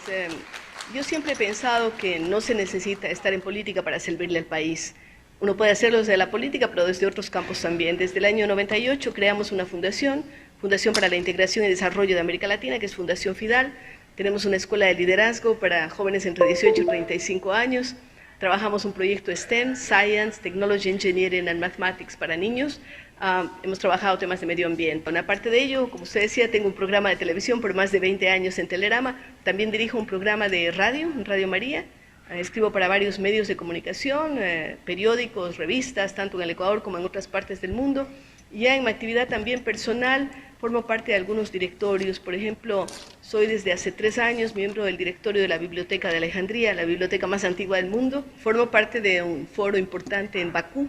Eh, Yo siempre he pensado que no se necesita estar en política para servirle al país. Uno puede hacerlo desde la política, pero desde otros campos también. Desde el año 98 creamos una fundación, Fundación para la Integración y Desarrollo de América Latina, que es Fundación FIDAL. Tenemos una escuela de liderazgo para jóvenes entre 18 y 35 años. Trabajamos un proyecto STEM, Science, Technology, Engineering and Mathematics para niños. Hemos trabajado temas de medio ambiente. Aparte de ello, como usted decía, tengo un programa de televisión por más de 20 años en Telerama. También dirijo un programa de radio, en Radio María. Escribo para varios medios de comunicación, periódicos, revistas, tanto en el Ecuador como en otras partes del mundo. Y ya en mi actividad también personal, formo parte de algunos directorios. Por ejemplo, soy desde hace 3 años miembro del directorio de la Biblioteca de Alejandría, la biblioteca más antigua del mundo. Formo parte de un foro importante en Bakú,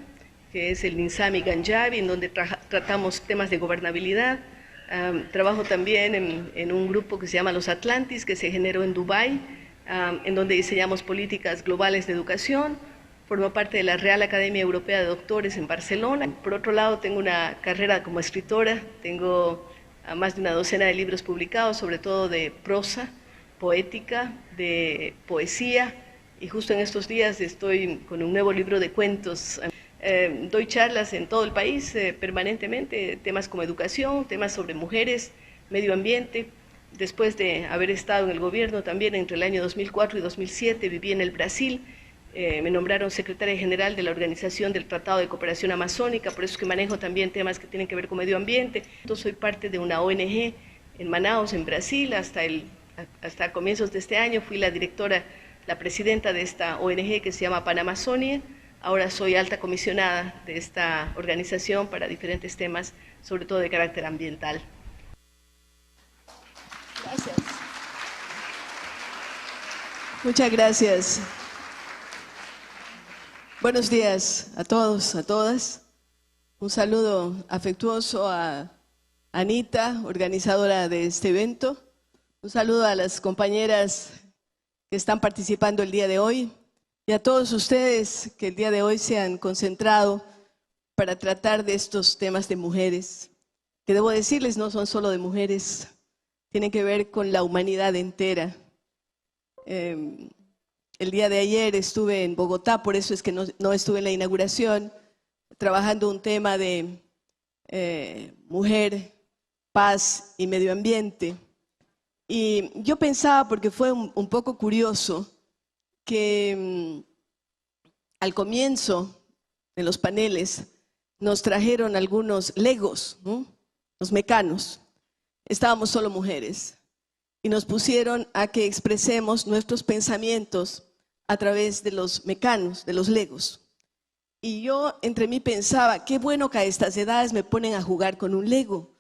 que es el Ninsami Ganjavi, en donde tratamos temas de gobernabilidad. Trabajo también en un grupo que se llama Los Atlantis, que se generó en Dubái, en donde diseñamos políticas globales de educación. Formo parte de la Real Academia Europea de Doctores en Barcelona. Por otro lado, tengo una carrera como escritora, tengo más de una docena de libros publicados, sobre todo de prosa, poética, de poesía, y justo en estos días estoy con un nuevo libro de cuentos. Doy charlas en todo el país permanentemente, temas como educación, temas sobre mujeres, medio ambiente. Después de haber estado en el gobierno también entre el año 2004 y 2007, viví en el Brasil. Me nombraron secretaria general de la Organización del Tratado de Cooperación Amazónica, por eso es que manejo también temas que tienen que ver con medio ambiente. Yo soy parte de una ONG en Manaus, en Brasil, hasta comienzos de este año fui la directora, la presidenta de esta ONG que se llama Panamazonia. Ahora soy alta comisionada de esta organización para diferentes temas, sobre todo de carácter ambiental. Gracias. Muchas gracias. Buenos días a todos, a todas. Un saludo afectuoso a Anita, organizadora de este evento. Un saludo a las compañeras que están participando el día de hoy y a todos ustedes que el día de hoy se han concentrado para tratar de estos temas de mujeres, que debo decirles no son solo de mujeres, tienen que ver con la humanidad entera. El día de ayer estuve en Bogotá, por eso es que no estuve en la inauguración, trabajando un tema de mujer, paz y medio ambiente. Y yo pensaba, porque fue un poco curioso, que al comienzo de los paneles nos trajeron algunos legos, ¿no? Los mecanos. Estábamos solo mujeres y nos pusieron a que expresemos nuestros pensamientos a través de los mecanos, de los legos. Y yo entre mí pensaba, qué bueno que a estas edades me ponen a jugar con un lego,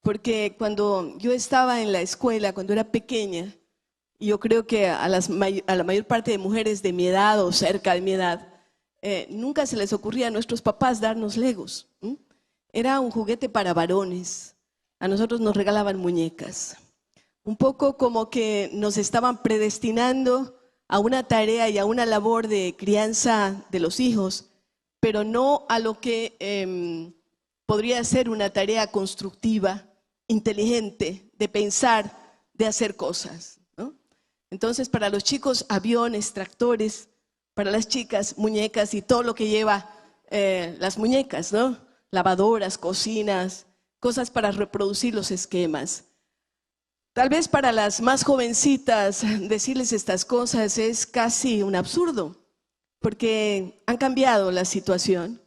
porque cuando yo estaba en la escuela, cuando era pequeña, y yo creo que a la mayor parte de mujeres de mi edad o cerca de mi edad, nunca se les ocurría a nuestros papás darnos legos. Era un juguete para varones. A nosotros nos regalaban muñecas. Un poco como que nos estaban predestinando a una tarea y a una labor de crianza de los hijos, pero no a lo que podría ser una tarea constructiva, inteligente, de pensar, de hacer cosas, ¿no? Entonces, para los chicos, aviones, tractores; para las chicas, muñecas y todo lo que lleva las muñecas, ¿no? Lavadoras, cocinas, cosas para reproducir los esquemas. Tal vez para las más jovencitas decirles estas cosas es casi un absurdo, porque han cambiado la situación.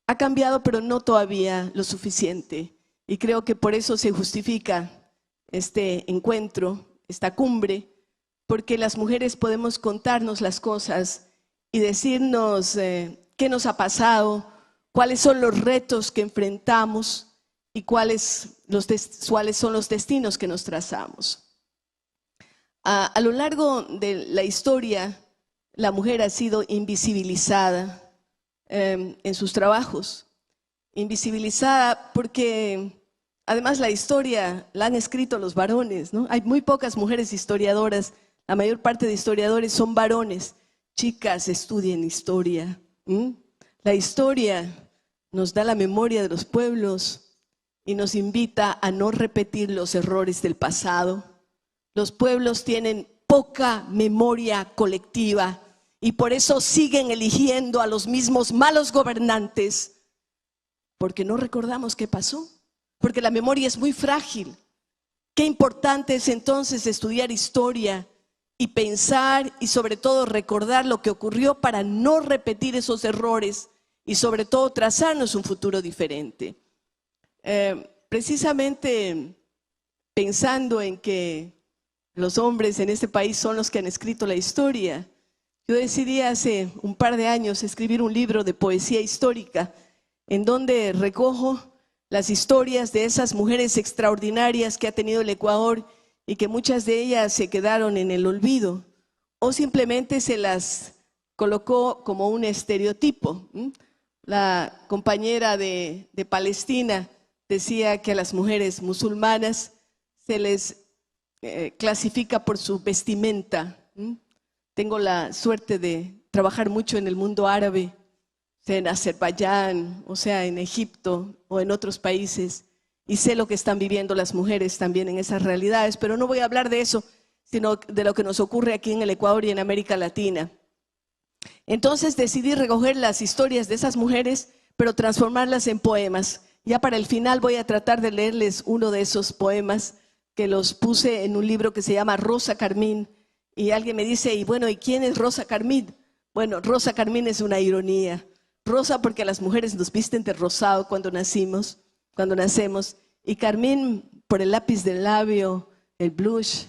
Ha cambiado, pero no todavía lo suficiente. Y creo que por eso se justifica este encuentro, esta cumbre, porque las mujeres podemos contarnos las cosas y decirnos qué nos ha pasado, cuáles son los retos que enfrentamos y cuáles son los destinos que nos trazamos. A lo largo de la historia, la mujer ha sido invisibilizada en sus trabajos, invisibilizada porque además la historia la han escrito los varones, ¿no? Hay muy pocas mujeres historiadoras, la mayor parte de historiadores son varones. Chicas, estudien historia. La historia nos da la memoria de los pueblos y nos invita a no repetir los errores del pasado. Los pueblos tienen poca memoria colectiva y por eso siguen eligiendo a los mismos malos gobernantes, porque no recordamos qué pasó, porque la memoria es muy frágil. Qué importante es entonces estudiar historia y pensar y sobre todo recordar lo que ocurrió para no repetir esos errores y sobre todo trazarnos un futuro diferente. Precisamente pensando en que los hombres en este país son los que han escrito la historia, yo decidí hace un par de años escribir un libro de poesía histórica en donde recojo las historias de esas mujeres extraordinarias que ha tenido el Ecuador y que muchas de ellas se quedaron en el olvido o simplemente se las colocó como un estereotipo. La compañera de Palestina decía que a las mujeres musulmanas se les clasifica por su vestimenta. Tengo la suerte de trabajar mucho en el mundo árabe, sea en Azerbaiyán, o sea en Egipto o en otros países, y sé lo que están viviendo las mujeres también en esas realidades, pero no voy a hablar de eso, sino de lo que nos ocurre aquí en el Ecuador y en América Latina. Entonces decidí recoger las historias de esas mujeres, pero transformarlas en poemas. Ya para el final voy a tratar de leerles uno de esos poemas que los puse en un libro que se llama Rosa Carmín, y alguien me dice, y bueno, ¿y quién es Rosa Carmín? Bueno, Rosa Carmín es una ironía. Rosa porque las mujeres nos visten de rosado cuando nacemos, y carmín por el lápiz del labio, el blush,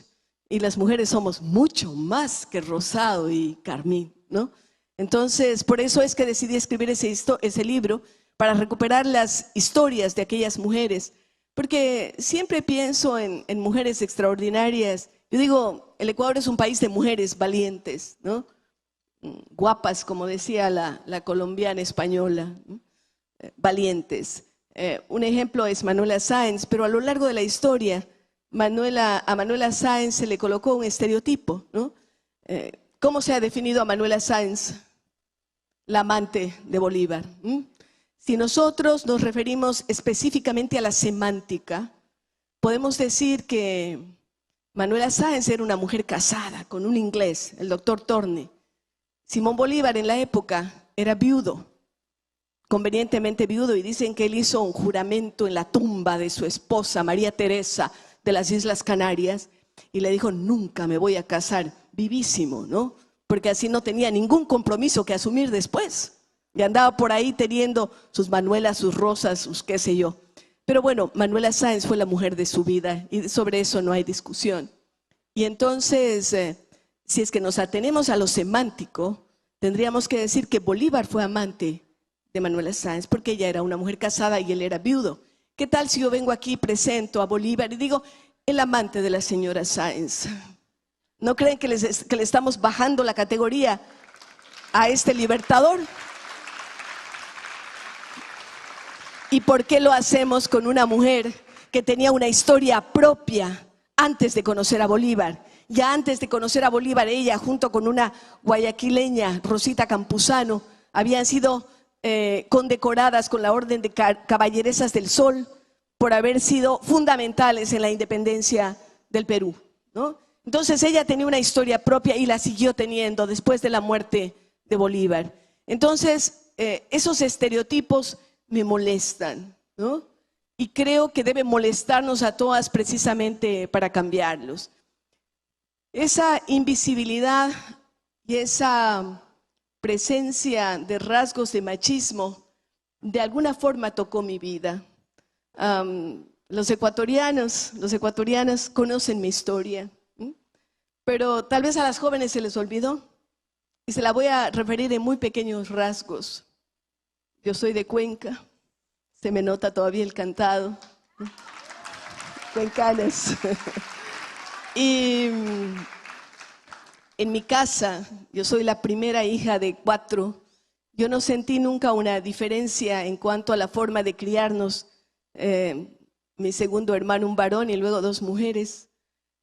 y las mujeres somos mucho más que rosado y carmín, ¿no? Entonces, por eso es que decidí escribir ese libro, para recuperar las historias de aquellas mujeres, porque siempre pienso en mujeres extraordinarias. Yo digo, el Ecuador es un país de mujeres valientes, ¿no? Guapas, como decía la colombiana española, valientes. Un ejemplo es Manuela Sáenz, pero a lo largo de la historia, a Manuela Sáenz se le colocó un estereotipo, ¿no? ¿Cómo se ha definido a Manuela Sáenz? La amante de Bolívar. Si nosotros nos referimos específicamente a la semántica, podemos decir que Manuela Sáenz era una mujer casada con un inglés, el doctor Torne. Simón Bolívar en la época era viudo, convenientemente viudo, y dicen que él hizo un juramento en la tumba de su esposa María Teresa de las Islas Canarias y le dijo, nunca me voy a casar, vivísimo, ¿no? Porque así no tenía ningún compromiso que asumir después. Y andaba por ahí teniendo sus Manuelas, sus Rosas, sus qué sé yo. Pero bueno, Manuela Sáenz fue la mujer de su vida y sobre eso no hay discusión. Y entonces, si es que nos atenemos a lo semántico, tendríamos que decir que Bolívar fue amante de Manuela Sáenz porque ella era una mujer casada y él era viudo. ¿Qué tal si yo vengo aquí y presento a Bolívar y digo, el amante de la señora Sáenz? ¿No creen que le estamos bajando la categoría a este libertador? ¿Y por qué lo hacemos con una mujer que tenía una historia propia antes de conocer a Bolívar? Ya antes de conocer a Bolívar, ella junto con una guayaquileña, Rosita Campuzano, habían sido condecoradas con la Orden de Caballeresas del Sol por haber sido fundamentales en la independencia del Perú, ¿no? Entonces ella tenía una historia propia y la siguió teniendo después de la muerte de Bolívar. Entonces esos estereotipos me molestan, ¿no? Y creo que debe molestarnos a todas precisamente para cambiarlos. Esa invisibilidad y esa presencia de rasgos de machismo de alguna forma tocó mi vida. Los ecuatorianas conocen mi historia, pero tal vez a las jóvenes se les olvidó y se la voy a referir en muy pequeños rasgos. Yo soy de Cuenca, se me nota todavía el cantado, cuencanas. Y en mi casa, yo soy la primera hija de 4, yo no sentí nunca una diferencia en cuanto a la forma de criarnos. Mi segundo hermano, un varón, y luego 2 mujeres.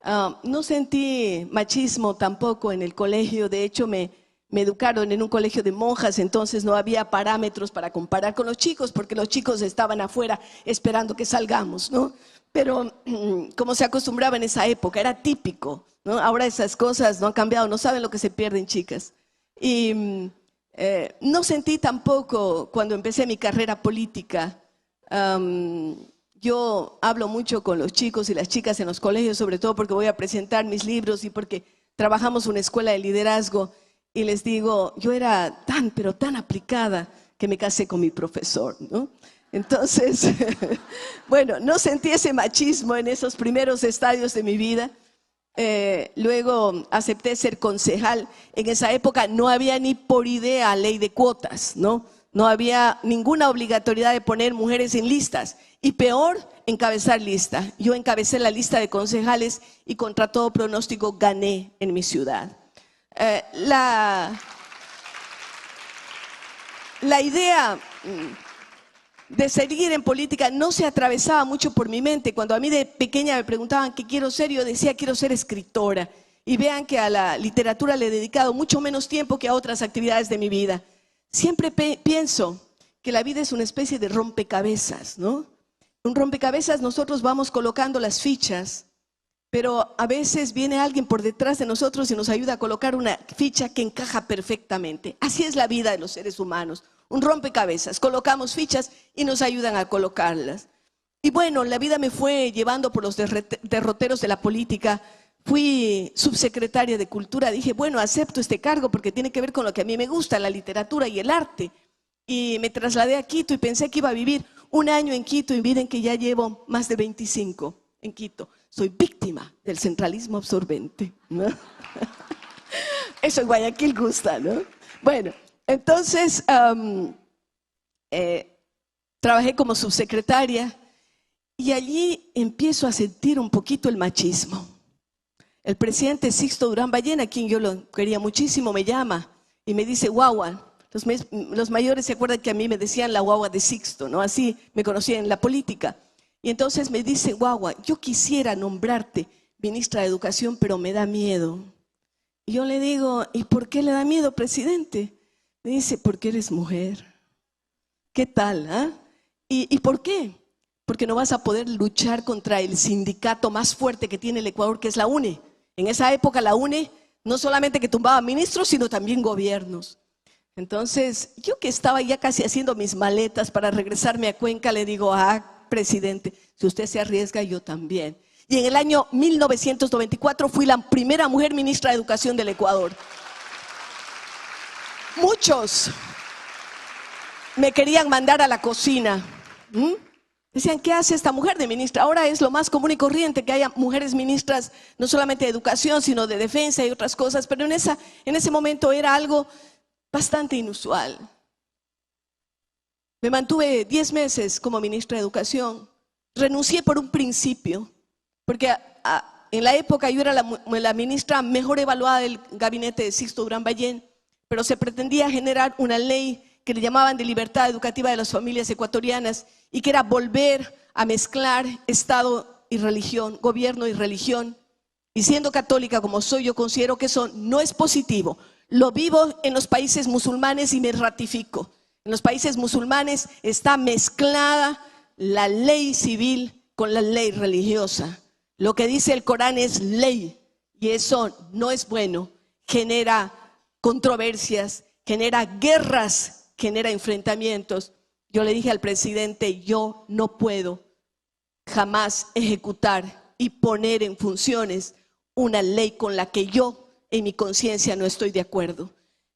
No sentí machismo tampoco en el colegio, de hecho me educaron en un colegio de monjas, entonces no había parámetros para comparar con los chicos, porque los chicos estaban afuera esperando que salgamos, ¿no? pero como se acostumbraba en esa época, era típico, ¿no? Ahora esas cosas no han cambiado, no saben lo que se pierden, chicas. Y no sentí tampoco cuando empecé mi carrera política. Yo hablo mucho con los chicos y las chicas en los colegios, sobre todo porque voy a presentar mis libros y porque trabajamos una escuela de liderazgo, y les digo, yo era tan, pero tan aplicada que me casé con mi profesor, ¿no? Entonces, bueno, no sentí ese machismo en esos primeros estadios de mi vida. Luego acepté ser concejal. En esa época no había ni por idea ley de cuotas, ¿no? No había ninguna obligatoriedad de poner mujeres en listas y peor, encabezar lista. Yo encabecé la lista de concejales y contra todo pronóstico gané en mi ciudad. La idea de seguir en política no se atravesaba mucho por mi mente. Cuando a mí de pequeña me preguntaban qué quiero ser, yo decía quiero ser escritora. Y vean que a la literatura le he dedicado mucho menos tiempo que a otras actividades de mi vida. Siempre pienso que la vida es una especie de rompecabezas, ¿no? Un rompecabezas nosotros vamos colocando las fichas, pero a veces viene alguien por detrás de nosotros y nos ayuda a colocar una ficha que encaja perfectamente. Así es la vida de los seres humanos. Un rompecabezas, colocamos fichas y nos ayudan a colocarlas. Y bueno, la vida me fue llevando por los derroteros de la política. Fui subsecretaria de Cultura, dije, bueno, acepto este cargo porque tiene que ver con lo que a mí me gusta, la literatura y el arte. Y me trasladé a Quito y pensé que iba a vivir un año en Quito y miren que ya llevo más de 25 en Quito. Soy víctima del centralismo absorbente, ¿no? Eso en Guayaquil gusta, ¿no? Bueno, entonces trabajé como subsecretaria y allí empiezo a sentir un poquito el machismo. El presidente Sixto Durán Ballén, a quien yo lo quería muchísimo, me llama y me dice, guagua. Los mayores se acuerdan que a mí me decían la guagua de Sixto, ¿no? Así me conocían en la política. Y entonces me dice, guagua, yo quisiera nombrarte ministra de Educación, pero me da miedo. Y yo le digo, ¿y por qué le da miedo, presidente? Me dice, porque eres mujer. ¿Qué tal? ¿Ah? ¿Y por qué? Porque no vas a poder luchar contra el sindicato más fuerte que tiene el Ecuador, que es la UNE. En esa época la UNE no solamente que tumbaba ministros, sino también gobiernos. Entonces, yo que estaba ya casi haciendo mis maletas para regresarme a Cuenca, le digo, presidente, si usted se arriesga, yo también. Y en el año 1994 fui la primera mujer ministra de Educación del Ecuador. Muchos me querían mandar a la cocina. Decían, ¿qué hace esta mujer de ministra? Ahora es lo más común y corriente que haya mujeres ministras, no solamente de educación, sino de defensa y otras cosas, pero en ese momento era algo bastante inusual. Me mantuve 10 meses como ministra de Educación. Renuncié por un principio, porque en la época yo era la ministra mejor evaluada del gabinete de Sixto Durán Ballén, pero se pretendía generar una ley que le llamaban de libertad educativa de las familias ecuatorianas y que era volver a mezclar Estado y religión, gobierno y religión. Y siendo católica como soy, yo considero que eso no es positivo. Lo vivo en los países musulmanes y me ratifico. En los países musulmanes está mezclada la ley civil con la ley religiosa. Lo que dice el Corán es ley y eso no es bueno. Genera controversias, genera guerras, genera enfrentamientos. Yo le dije al presidente, yo no puedo jamás ejecutar y poner en funciones una ley con la que yo en mi conciencia no estoy de acuerdo.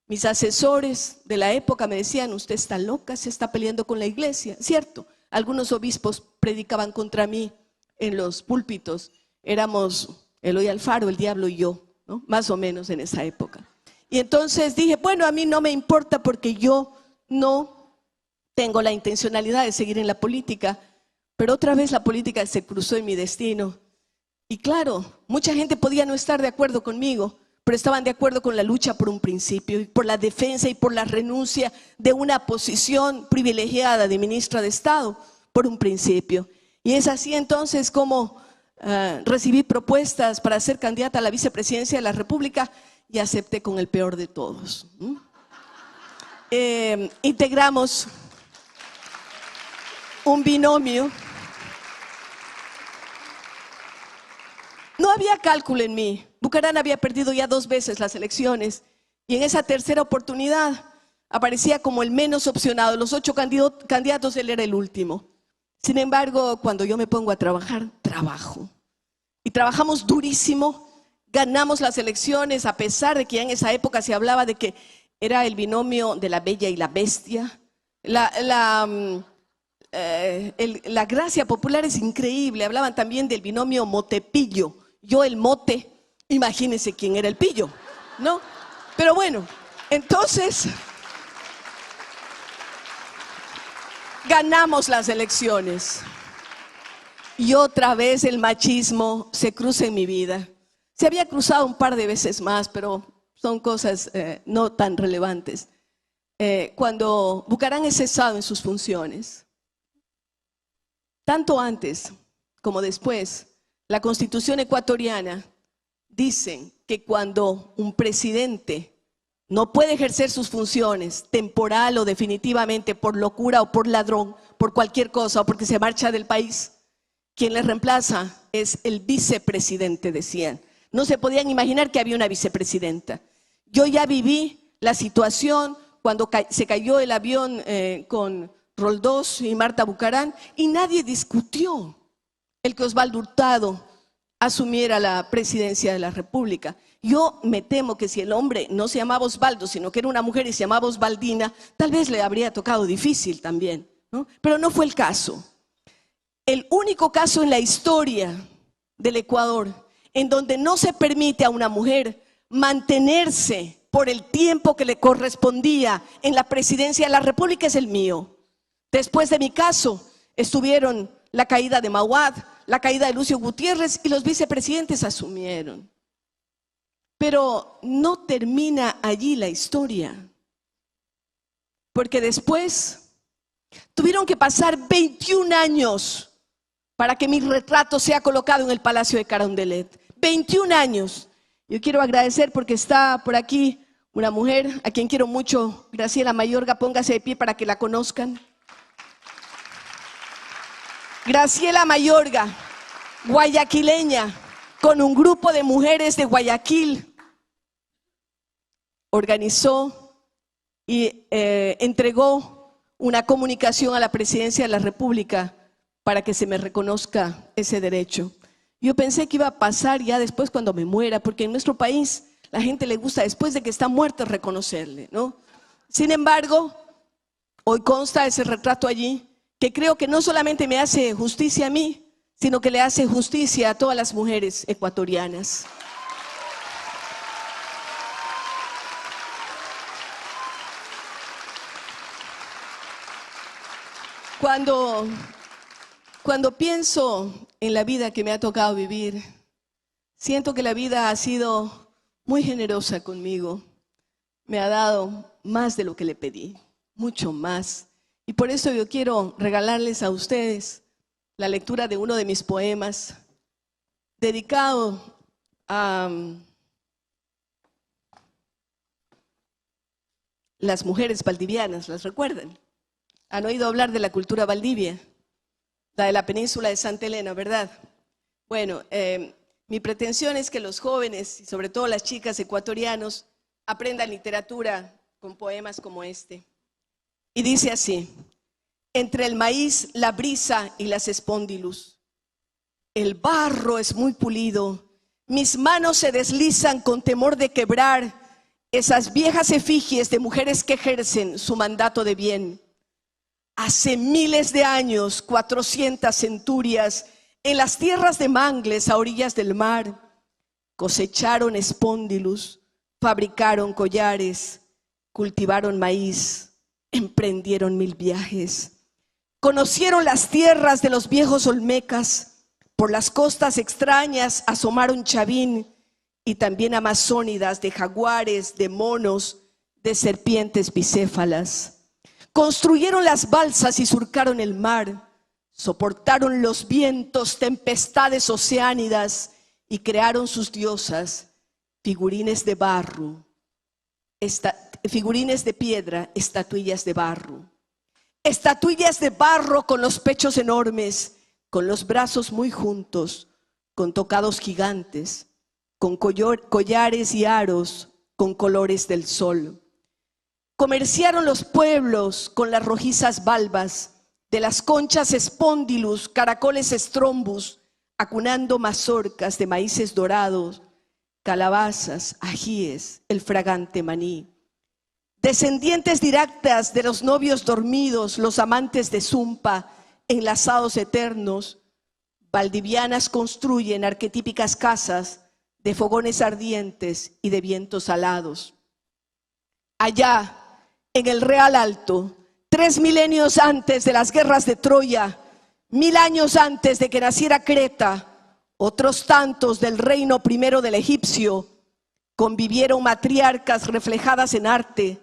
Mis asesores de la época me decían, usted está loca, se está peleando con la iglesia. Cierto, algunos obispos predicaban contra mí en los púlpitos. Éramos Eloy Alfaro, el diablo y yo, ¿no? Más o menos en esa época. Y entonces dije, bueno, a mí no me importa porque yo no tengo la intencionalidad de seguir en la política, pero otra vez la política se cruzó en mi destino. Y claro, mucha gente podía no estar de acuerdo conmigo, pero estaban de acuerdo con la lucha por un principio, y por la defensa y por la renuncia de una posición privilegiada de ministra de Estado por un principio. Y es así entonces como recibí propuestas para ser candidata a la vicepresidencia de la República y acepté con el peor de todos. Integramos un binomio No había cálculo en mí. Bucarán había perdido ya 2 veces las elecciones y en esa tercera oportunidad aparecía como el menos opcionado. Los 8 candidatos, él era el último. Sin embargo, cuando yo me pongo a trabajar, trabajo. Y trabajamos durísimo, ganamos las elecciones, a pesar de que ya en esa época se hablaba de que era el binomio de la bella y la bestia. La gracia popular es increíble. Hablaban también del binomio mote-pillo. Yo el mote, imagínense quién era el pillo, ¿no? Pero bueno, entonces ganamos las elecciones. Y otra vez el machismo se cruza en mi vida. Se había cruzado un par de veces más, pero son cosas no tan relevantes. Cuando Bucarán es cesado en sus funciones, tanto antes como después, la Constitución ecuatoriana dice que cuando un presidente no puede ejercer sus funciones temporal o definitivamente por locura o por ladrón, por cualquier cosa o porque se marcha del país, quien le reemplaza es el vicepresidente, decían. No se podían imaginar que había una vicepresidenta. Yo ya viví la situación cuando se cayó el avión con Roldós y Marta Bucarán y nadie discutió el que Osvaldo Hurtado asumiera la presidencia de la República. Yo me temo que si el hombre no se llamaba Osvaldo, sino que era una mujer y se llamaba Osvaldina, tal vez le habría tocado difícil también, ¿no? Pero no fue el caso. El único caso en la historia del Ecuador en donde no se permite a una mujer mantenerse por el tiempo que le correspondía en la presidencia de la República es el mío. Después de mi caso estuvieron la caída de Mauad, la caída de Lucio Gutiérrez y los vicepresidentes asumieron. Pero no termina allí la historia, porque después tuvieron que pasar 21 años para que mi retrato sea colocado en el Palacio de Carondelet. 21 años. Yo quiero agradecer porque está por aquí una mujer a quien quiero mucho, Graciela Mayorga, póngase de pie para que la conozcan. Graciela Mayorga, guayaquileña, con un grupo de mujeres de Guayaquil, organizó y entregó una comunicación a la presidencia de la República para que se me reconozca ese derecho. Yo pensé que iba a pasar ya después cuando me muera, porque en nuestro país la gente le gusta después de que está muerta reconocerle, ¿no? Sin embargo, hoy consta ese retrato allí, que creo que no solamente me hace justicia a mí, sino que le hace justicia a todas las mujeres ecuatorianas. Cuando pienso en la vida que me ha tocado vivir, siento que la vida ha sido muy generosa conmigo. Me ha dado más de lo que le pedí, mucho más. Y por eso yo quiero regalarles a ustedes la lectura de uno de mis poemas, dedicado a las mujeres valdivianas, ¿las recuerdan? ¿Han oído hablar de la cultura valdivia? La de la península de Santa Elena, ¿verdad? Bueno, mi pretensión es que los jóvenes, y sobre todo las chicas ecuatorianos, aprendan literatura con poemas como este. Y dice así: entre el maíz, la brisa y las espóndilus, el barro es muy pulido, mis manos se deslizan con temor de quebrar esas viejas efigies de mujeres que ejercen su mandato de bien. Hace miles de años, 400 centurias, en las tierras de Mangles, a orillas del mar, cosecharon espóndilus, fabricaron collares, cultivaron maíz, emprendieron 1000 viajes. Conocieron las tierras de los viejos olmecas, por las costas extrañas asomaron Chavín y también amazónidas de jaguares, de monos, de serpientes bicéfalas. Construyeron las balsas y surcaron el mar, soportaron los vientos, tempestades oceánidas y crearon sus diosas, figurines de barro, figurines de piedra, estatuillas de barro. Estatuillas de barro con los pechos enormes, con los brazos muy juntos, con tocados gigantes, con collares y aros, con colores del sol. Comerciaron los pueblos con las rojizas valvas, de las conchas espondilus, caracoles strombus, acunando mazorcas de maíces dorados, calabazas, ajíes, el fragante maní. Descendientes directas de los novios dormidos, los amantes de Zumpa, enlazados eternos, valdivianas construyen arquetípicas casas de fogones ardientes y de vientos alados. Allá, en el Real Alto, 3 milenios antes de las guerras de Troya, 1000 años antes de que naciera Creta, otros tantos del reino primero del egipcio, convivieron matriarcas reflejadas en arte,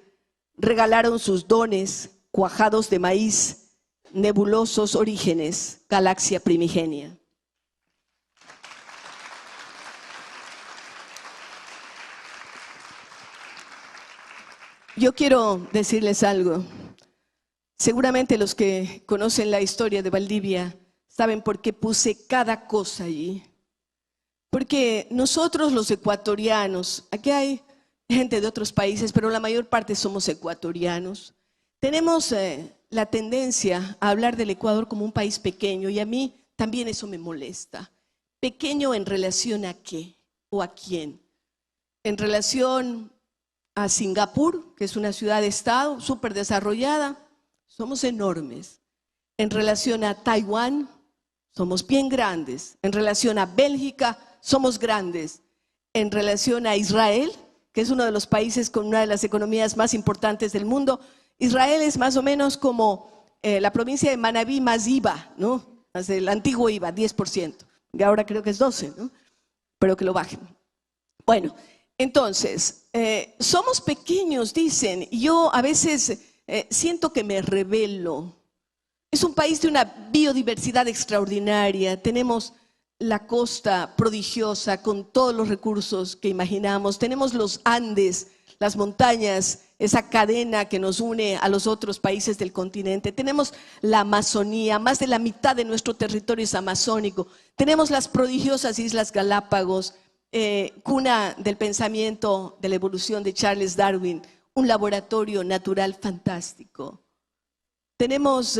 regalaron sus dones, cuajados de maíz, nebulosos orígenes, galaxia primigenia. Yo quiero decirles algo. Seguramente los que conocen la historia de Valdivia saben por qué puse cada cosa allí. Porque nosotros los ecuatorianos, aquí hay gente de otros países, pero la mayor parte somos ecuatorianos, tenemos la tendencia a hablar del Ecuador como un país pequeño, y a mí también eso me molesta. ¿Pequeño en relación a qué o a quién? En relación a Singapur, que es una ciudad-estado súper desarrollada, somos enormes. En relación a Taiwán, somos bien grandes. En relación a Bélgica, somos grandes. En relación a Israel, que es uno de los países con una de las economías más importantes del mundo, Israel es más o menos como la provincia de Manabí más IVA, ¿no? Más el antiguo IVA, 10%. Y ahora creo que es 12%, ¿no? Pero que lo bajen. Bueno, entonces, somos pequeños, dicen, y yo a veces siento que me rebelo. Es un país de una biodiversidad extraordinaria, tenemos la costa prodigiosa con todos los recursos que imaginamos, tenemos los Andes, las montañas, esa cadena que nos une a los otros países del continente, tenemos la Amazonía, más de la mitad de nuestro territorio es amazónico, tenemos las prodigiosas Islas Galápagos, cuna del pensamiento de la evolución de Charles Darwin, un laboratorio natural fantástico. Tenemos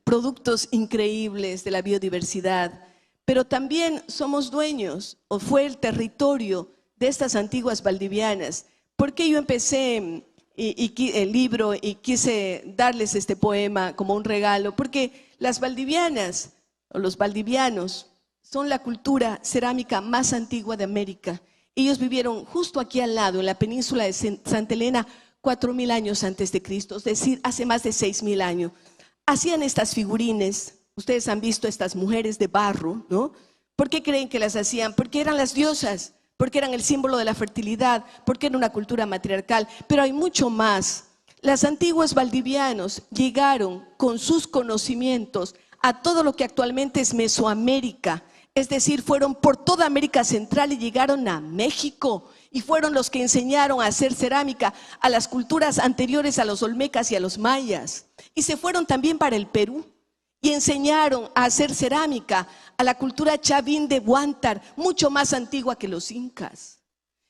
productos increíbles de la biodiversidad, pero también somos dueños, o fue el territorio de estas antiguas valdivianas. ¿Por qué yo empecé el libro y quise darles este poema como un regalo? Porque las valdivianas, o los valdivianos, son la cultura cerámica más antigua de América. Ellos vivieron justo aquí al lado, en la península de Santa Elena, 4000 años antes de Cristo, es decir, hace más de 6000 años. Hacían estas figurines, ustedes han visto estas mujeres de barro, ¿no? ¿Por qué creen que las hacían? Porque eran las diosas, porque eran el símbolo de la fertilidad, porque era una cultura matriarcal, pero hay mucho más. Las antiguas valdivianos llegaron con sus conocimientos a todo lo que actualmente es Mesoamérica, es decir, fueron por toda América Central y llegaron a México y fueron los que enseñaron a hacer cerámica a las culturas anteriores a los olmecas y a los mayas. Y se fueron también para el Perú y enseñaron a hacer cerámica a la cultura chavín de Huántar, mucho más antigua que los incas.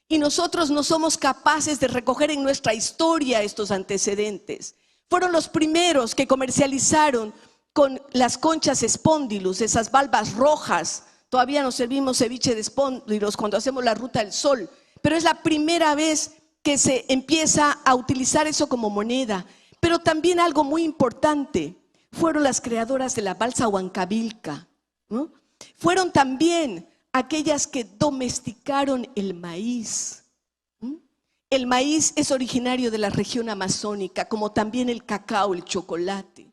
Y nosotros no somos capaces de recoger en nuestra historia estos antecedentes. Fueron los primeros que comercializaron con las conchas espondilus, esas valvas rojas. Todavía nos servimos ceviche de espóndilos cuando hacemos la ruta del sol, pero es la primera vez que se empieza a utilizar eso como moneda. Pero también algo muy importante, fueron las creadoras de la balsa huancavilca, ¿no? Fueron también aquellas que domesticaron el maíz. El maíz es originario de la región amazónica, como también el cacao, el chocolate.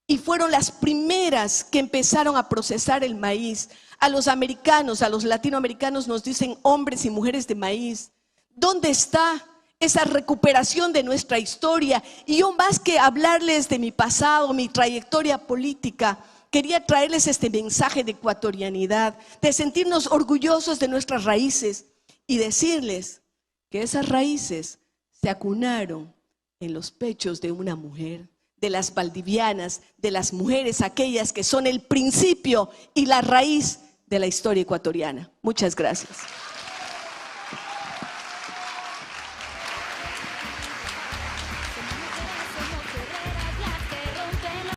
Y fueron las primeras que empezaron a procesar el maíz. A los americanos, a los latinoamericanos nos dicen hombres y mujeres de maíz. ¿Dónde está esa recuperación de nuestra historia? Y yo, más que hablarles de mi pasado, mi trayectoria política, quería traerles este mensaje de ecuatorianidad, de sentirnos orgullosos de nuestras raíces y decirles que esas raíces se acunaron en los pechos de una mujer, de las valdivianas, de las mujeres aquellas que son el principio y la raíz de la historia ecuatoriana. Muchas gracias.